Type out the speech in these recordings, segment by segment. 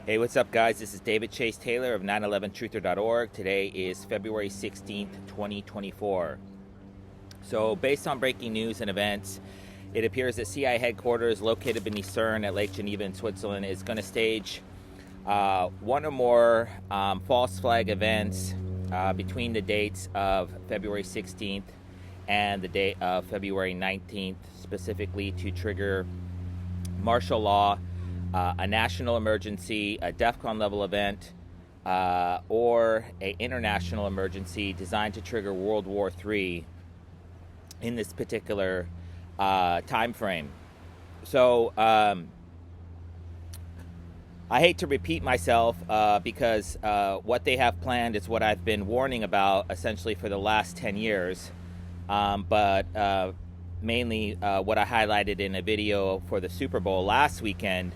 Hey, what's up, guys? This is David Chase Taylor of 911truther.org. Today is February 16th, 2024. So, based on breaking news and events, it appears that CIA headquarters located beneath CERN at Lake Geneva in Switzerland is going to stage one or more false flag events between the dates of February 16th and the date of February 19th, specifically to trigger martial law, a national emergency, a DEFCON level event, or an international emergency designed to trigger World War III in this particular time frame. So I hate to repeat myself because what they have planned is what I've been warning about essentially for the last 10 years, but mainly what I highlighted in a video for the Super Bowl last weekend.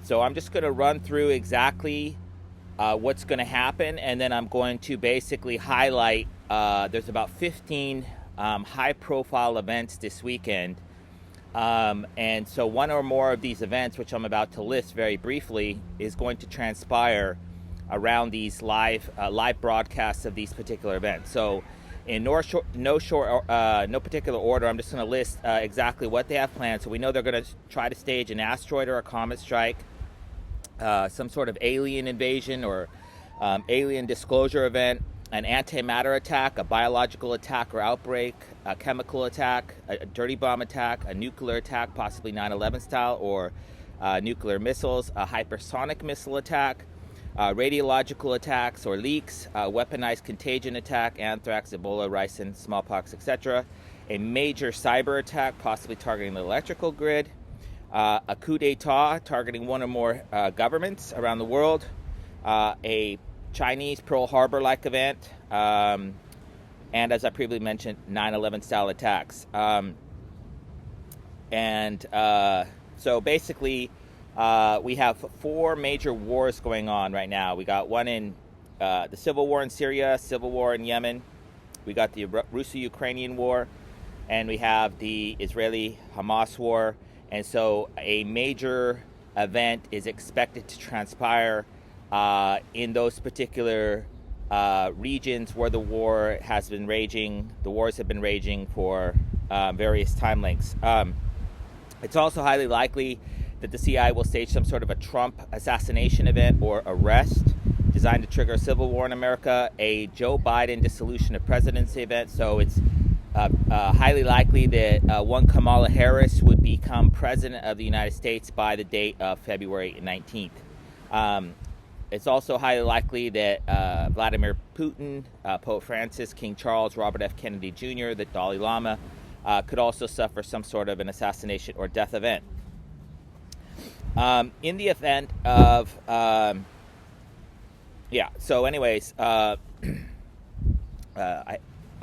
So I'm just going to run through exactly what's going to happen, and then I'm going to basically highlight there's about 15 high-profile events this weekend. And so one or more of these events, which I'm about to list very briefly, is going to transpire around these live broadcasts of these particular events. So in no particular order, I'm just going to list exactly what they have planned. So we know they're going to try to stage an asteroid or a comet strike, some sort of alien invasion or alien disclosure event, an antimatter attack, a biological attack or outbreak, a chemical attack, a dirty bomb attack, a nuclear attack, possibly 9/11 style, or nuclear missiles, a hypersonic missile attack, radiological attacks or leaks, weaponized contagion attack, anthrax, Ebola, ricin, smallpox, etc., a major cyber attack, possibly targeting the electrical grid, a coup d'etat targeting one or more governments around the world, a Chinese Pearl Harbor-like event, and as I previously mentioned, 9/11 style attacks. So basically, we have four major wars going on right now. We got one in the civil war in Syria, civil war in Yemen. We got the Russo-Ukrainian war, and we have the Israeli-Hamas war. And so a major event is expected to transpire in those particular regions where the war has been raging. The wars have been raging for various time lengths. It's also highly likely that the CIA will stage some sort of a Trump assassination event or arrest designed to trigger a civil war in America, a Joe Biden dissolution of presidency event. So it's highly likely that one Kamala Harris would become president of the United States by the date of February 19th. It's also highly likely that Vladimir Putin, Pope Francis, King Charles, Robert F. Kennedy Jr., the Dalai Lama, could also suffer some sort of an assassination or death event. In the event of, so anyways, I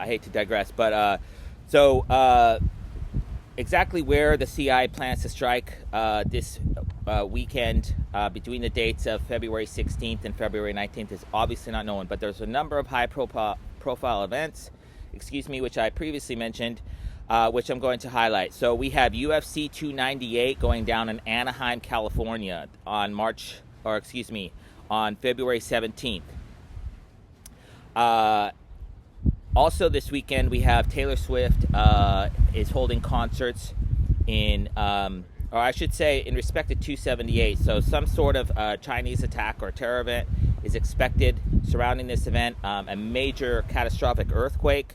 hate to digress, but exactly where the CIA plans to strike this weekend between the dates of February 16th and February 19th is obviously not known, but there's a number of high-profile events, which I previously mentioned, which I'm going to highlight. So we have UFC 298 going down in Anaheim, California on February 17th. Also this weekend, we have Taylor Swift is holding concerts in, or I should say, in respect to 278. So some sort of Chinese attack or terror event is expected surrounding this event, a major catastrophic earthquake.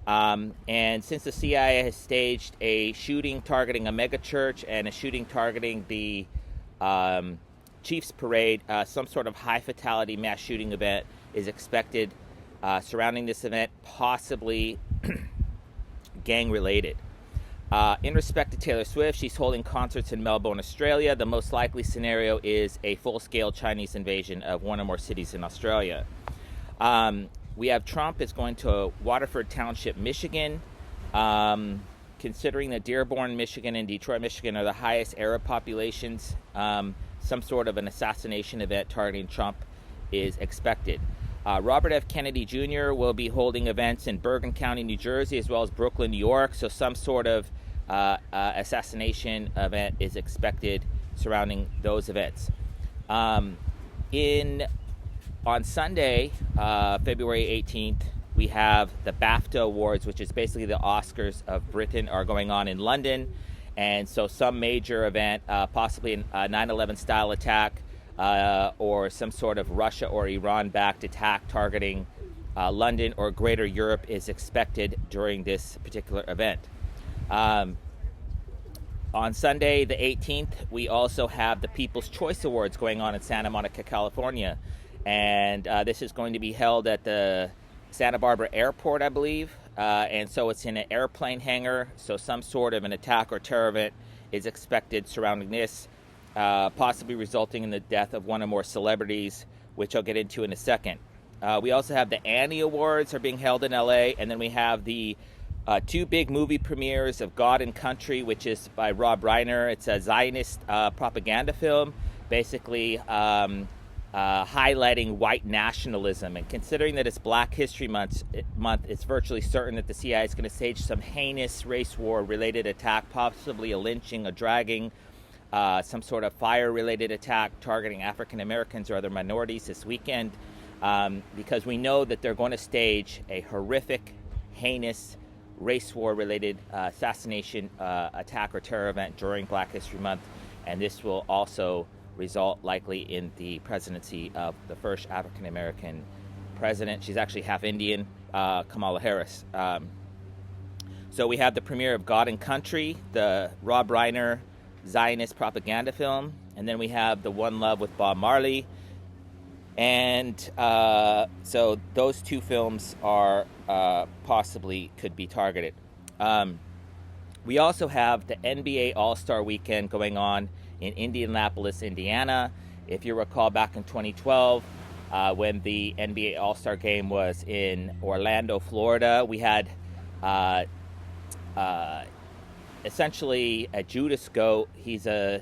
And since the CIA has staged a shooting targeting a mega church and a shooting targeting the Chiefs Parade, some sort of high fatality mass shooting event is expected surrounding this event, possibly gang related. In respect to Taylor Swift, she's holding concerts in Melbourne, Australia. The most likely scenario is a full-scale Chinese invasion of one or more cities in Australia. We have Trump is going to Waterford Township, Michigan. Considering that Dearborn, Michigan and Detroit, Michigan are the highest Arab populations, some sort of an assassination event targeting Trump is expected. Robert F. Kennedy Jr. will be holding events in Bergen County, New Jersey, as well as Brooklyn, New York. So some sort of assassination event is expected surrounding those events. On Sunday, February 18th, we have the BAFTA Awards, which is basically the Oscars of Britain, are going on in London. And so some major event, possibly a 9/11 style attack, or some sort of Russia or Iran-backed attack targeting London or Greater Europe is expected during this particular event. On Sunday, the 18th, we also have the People's Choice Awards going on in Santa Monica, California. And this is going to be held at the Santa Barbara Airport, I believe. And so it's in an airplane hangar. So some sort of an attack or terror event is expected surrounding this, possibly resulting in the death of one or more celebrities, which I'll get into in a second. We also have the Annie Awards are being held in LA. And then we have the two big movie premieres of God and Country, which is by Rob Reiner. It's a Zionist propaganda film, basically highlighting white nationalism. And considering that it's Black History Month, it's virtually certain that the CIA is going to stage some heinous race war-related attack, possibly a lynching, a dragging, some sort of fire-related attack targeting African Americans or other minorities this weekend, because we know that they're going to stage a horrific, heinous, race war-related assassination attack or terror event during Black History Month, and this will also result likely in the presidency of the first African-American president. She's actually half Indian, Kamala Harris. So we have the premiere of God and Country, the Rob Reiner Zionist propaganda film, and then we have the One Love with Bob Marley. And so those two films are possibly could be targeted. We also have the NBA All-Star Weekend going on in Indianapolis, Indiana. If you recall, back in 2012, when the NBA All-Star Game was in Orlando, Florida, we had essentially a Judas Goat. He's a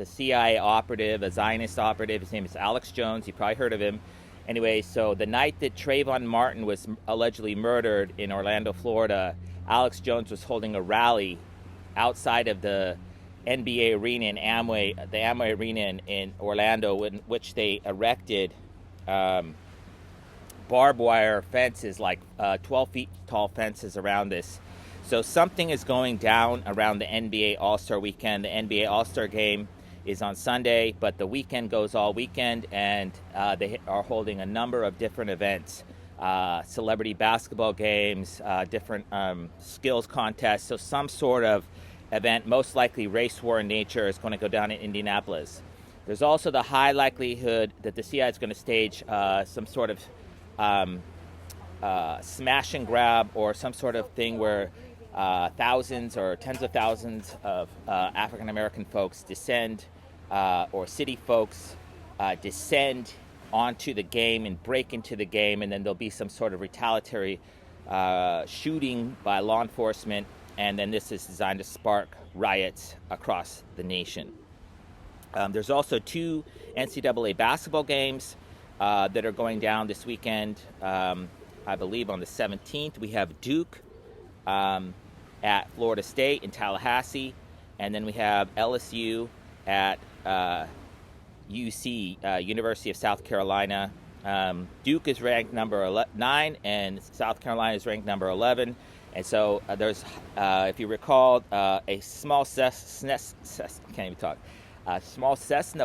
CIA operative, a Zionist operative. His name is Alex Jones. You probably heard of him. Anyway, so the night that Trayvon Martin was allegedly murdered in Orlando, Florida, Alex Jones was holding a rally outside of the NBA arena in the Amway Arena in Orlando, in which they erected barbed wire fences, like 12 feet tall fences around this. So something is going down around the NBA All-Star Weekend. The NBA All-Star Game is on Sunday, but the weekend goes all weekend, and they are holding a number of different events, celebrity basketball games, different skills contests. So some sort of event, most likely race war in nature, is going to go down in Indianapolis. There's also the high likelihood that the CIA is going to stage some sort of smash and grab, or some sort of thing where thousands or tens of thousands of African American folks descend, or city folks descend onto the game and break into the game, and then there'll be some sort of retaliatory shooting by law enforcement, and then this is designed to spark riots across the nation. There's also two NCAA basketball games that are going down this weekend. I believe on the 17th, we have Duke at Florida State in Tallahassee, and then we have LSU at UC, University of South Carolina. Duke is ranked number 9, and South Carolina is ranked number 11. And so there's, if you recall, a small Cessna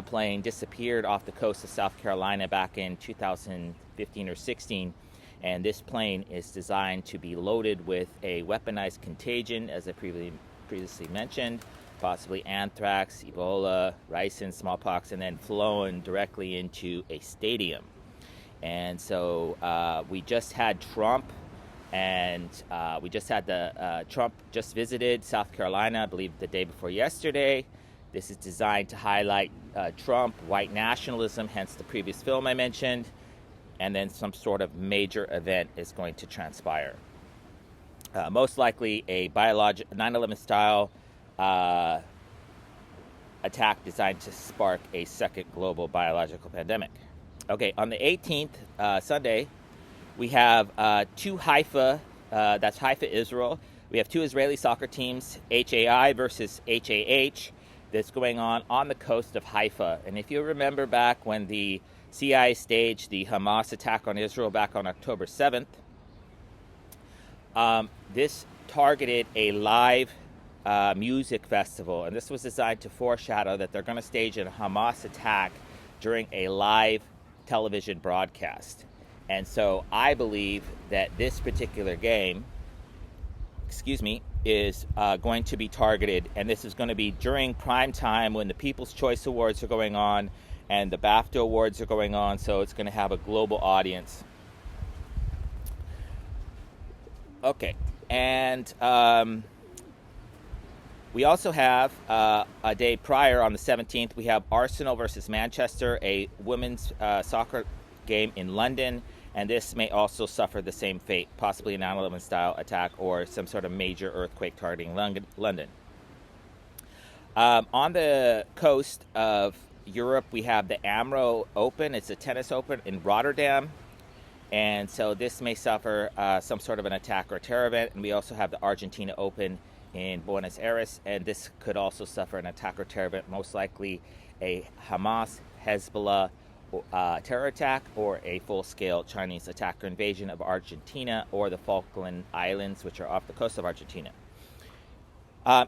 plane disappeared off the coast of South Carolina back in 2015 or 16. And this plane is designed to be loaded with a weaponized contagion, as I previously mentioned, possibly anthrax, Ebola, ricin, smallpox, and then flown directly into a stadium. And so we just had Trump, and we just had Trump just visited South Carolina, I believe the day before yesterday. This is designed to highlight Trump, white nationalism, hence the previous film I mentioned. And then some sort of major event is going to transpire. Most likely a 9/11 style attack designed to spark a second global biological pandemic. Okay, on the 18th, Sunday, we have two Haifa, that's Haifa, Israel. We have two Israeli soccer teams, HAI versus HAH. that's going on the coast of Haifa. And if you remember back when the CIA staged the Hamas attack on Israel back on October 7th, this targeted a live music festival, and this was designed to foreshadow that they're going to stage a Hamas attack during a live television broadcast. And so I believe that this particular game, is going to be targeted, and this is going to be during prime time when the People's Choice Awards are going on and the BAFTA Awards are going on, so it's going to have a global audience. Okay, and we also have a day prior on the 17th, we have Arsenal versus Manchester, a women's soccer game in London, and this may also suffer the same fate, possibly a 9/11 style attack or some sort of major earthquake targeting London. On the coast of Europe, we have the AMRO Open. It's a tennis open in Rotterdam. And so this may suffer some sort of an attack or terror event. And we also have the Argentina Open in Buenos Aires. And this could also suffer an attack or terror event, most likely a Hamas, Hezbollah terror attack or a full-scale Chinese attack or invasion of Argentina or the Falkland Islands, which are off the coast of Argentina.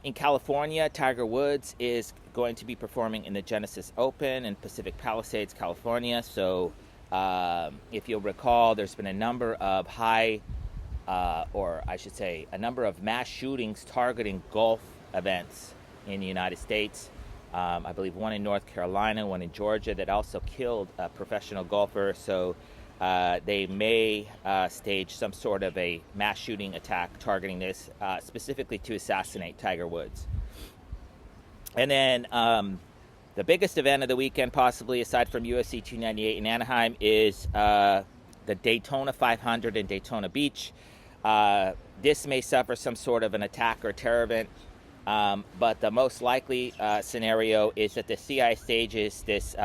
In California, Tiger Woods is going to be performing in the Genesis Open in Pacific Palisades, California. So if you'll recall, there's been a number of a number of mass shootings targeting golf events in the United States. I believe one in North Carolina, one in Georgia, that also killed a professional golfer. So they may stage some sort of a mass shooting attack targeting this, specifically to assassinate Tiger Woods. And then the biggest event of the weekend, possibly, aside from UFC 298 in Anaheim, is the Daytona 500 in Daytona Beach. This may suffer some sort of an attack or terror event, but the most likely scenario is that the CIA stages this.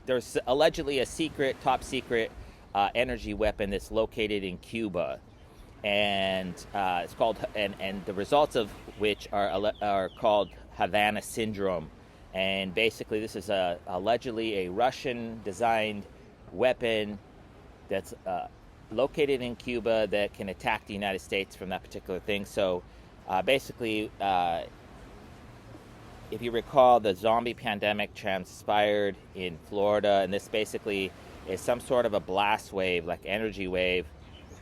There's allegedly a top secret energy weapon that's located in Cuba, and it's called, and the results of which are called Havana Syndrome. And basically, this is allegedly a Russian-designed weapon that's located in Cuba that can attack the United States from that particular thing. So basically, if you recall, the zombie pandemic transpired in Florida, and this basically is some sort of a blast wave, like energy wave,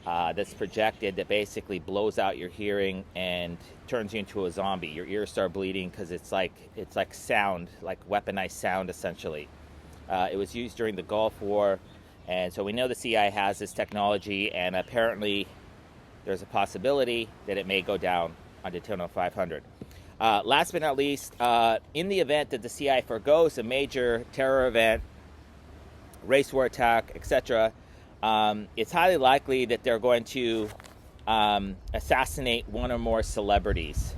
that's projected that basically blows out your hearing and turns you into a zombie. Your ears start bleeding because it's like sound, like weaponized sound, essentially. It was used during the Gulf War, and so we know the CIA has this technology, and apparently there's a possibility that it may go down on Daytona 500. Last but not least, in the event that the CIA forgoes a major terror event, race war attack, etc., it's highly likely that they're going to assassinate one or more celebrities.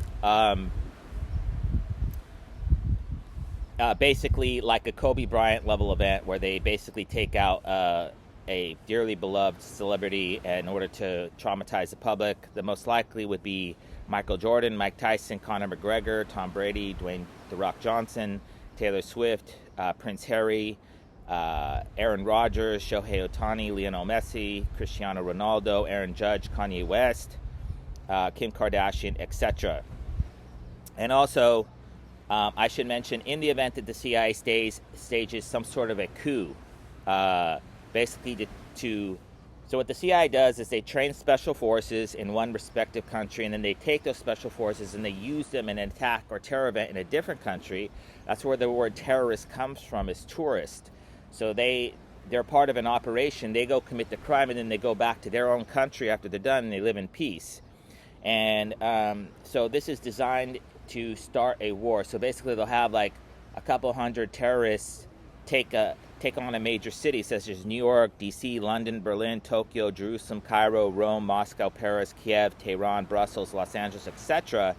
Basically like a Kobe Bryant level event where they basically take out a dearly beloved celebrity in order to traumatize the public. The most likely would be Michael Jordan, Mike Tyson, Conor McGregor, Tom Brady, Dwayne "The Rock" Johnson, Taylor Swift, Prince Harry, Aaron Rodgers, Shohei Ohtani, Lionel Messi, Cristiano Ronaldo, Aaron Judge, Kanye West, Kim Kardashian, etc. And also, I should mention, in the event that the CIA stages some sort of a coup, basically so what the CIA does is they train special forces in one respective country, and then they take those special forces and they use them in an attack or terror event in a different country. That's where the word terrorist comes from, is tourist. So they're part of an operation. They go commit the crime, and then they go back to their own country after they're done, and they live in peace. And so this is designed to start a war. So basically they'll have like a couple hundred terrorists take on a major city such as New York, DC, London, Berlin, Tokyo, Jerusalem, Cairo, Rome, Moscow, Paris, Kiev, Tehran, Brussels, Los Angeles, etc.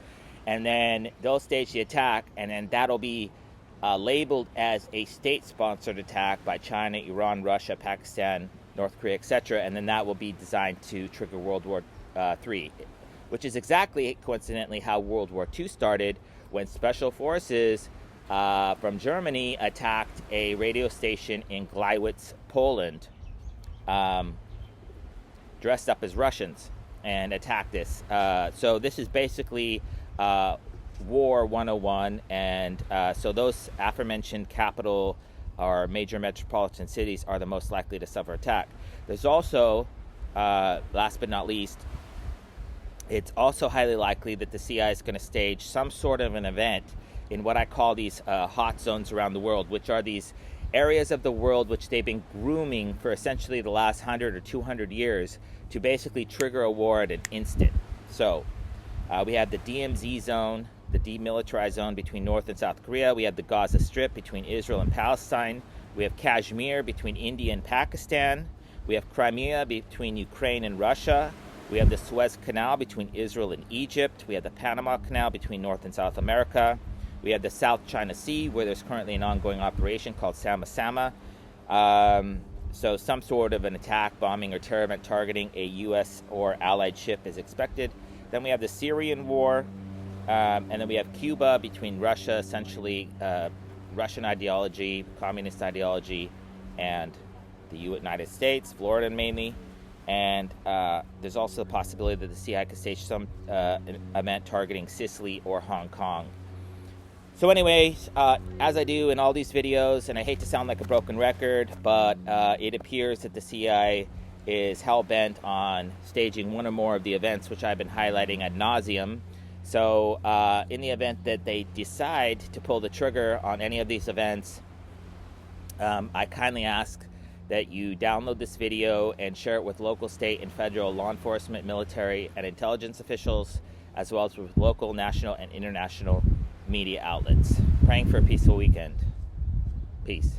And then they'll stage the attack, and then that'll be labeled as a state-sponsored attack by China, Iran, Russia, Pakistan, North Korea, etc. And then that will be designed to trigger World War III, which is exactly, coincidentally, how World War II started, when special forces from Germany attacked a radio station in Gliwice, Poland, dressed up as Russians and attacked this. So this is basically War 101, and so those aforementioned capital or major metropolitan cities are the most likely to suffer attack. There's also, last but not least, it's also highly likely that the CIA is going to stage some sort of an event in what I call these hot zones around the world, which are these areas of the world which they've been grooming for essentially the last 100 or 200 years to basically trigger a war at an instant. So we have the DMZ zone, the demilitarized zone between North and South Korea. We have the Gaza Strip between Israel and Palestine. We have Kashmir between India and Pakistan. We have Crimea between Ukraine and Russia. We have the Suez Canal between Israel and Egypt. We have the Panama Canal between North and South America. We have the South China Sea, where there's currently an ongoing operation called Sama Sama. So some sort of an attack, bombing, or terror event targeting a U.S. or allied ship is expected. Then we have the Syrian war. And then we have Cuba between Russia, essentially Russian ideology, communist ideology, and the United States, Florida mainly. And there's also the possibility that the CIA could stage some event targeting Sicily or Hong Kong. So anyways, as I do in all these videos, and I hate to sound like a broken record, but it appears that the CIA is hell-bent on staging one or more of the events which I've been highlighting ad nauseum. So in the event that they decide to pull the trigger on any of these events, I kindly ask that you download this video and share it with local, state, and federal law enforcement, military, and intelligence officials, as well as with local, national, and international media outlets. Praying for a peaceful weekend. Peace.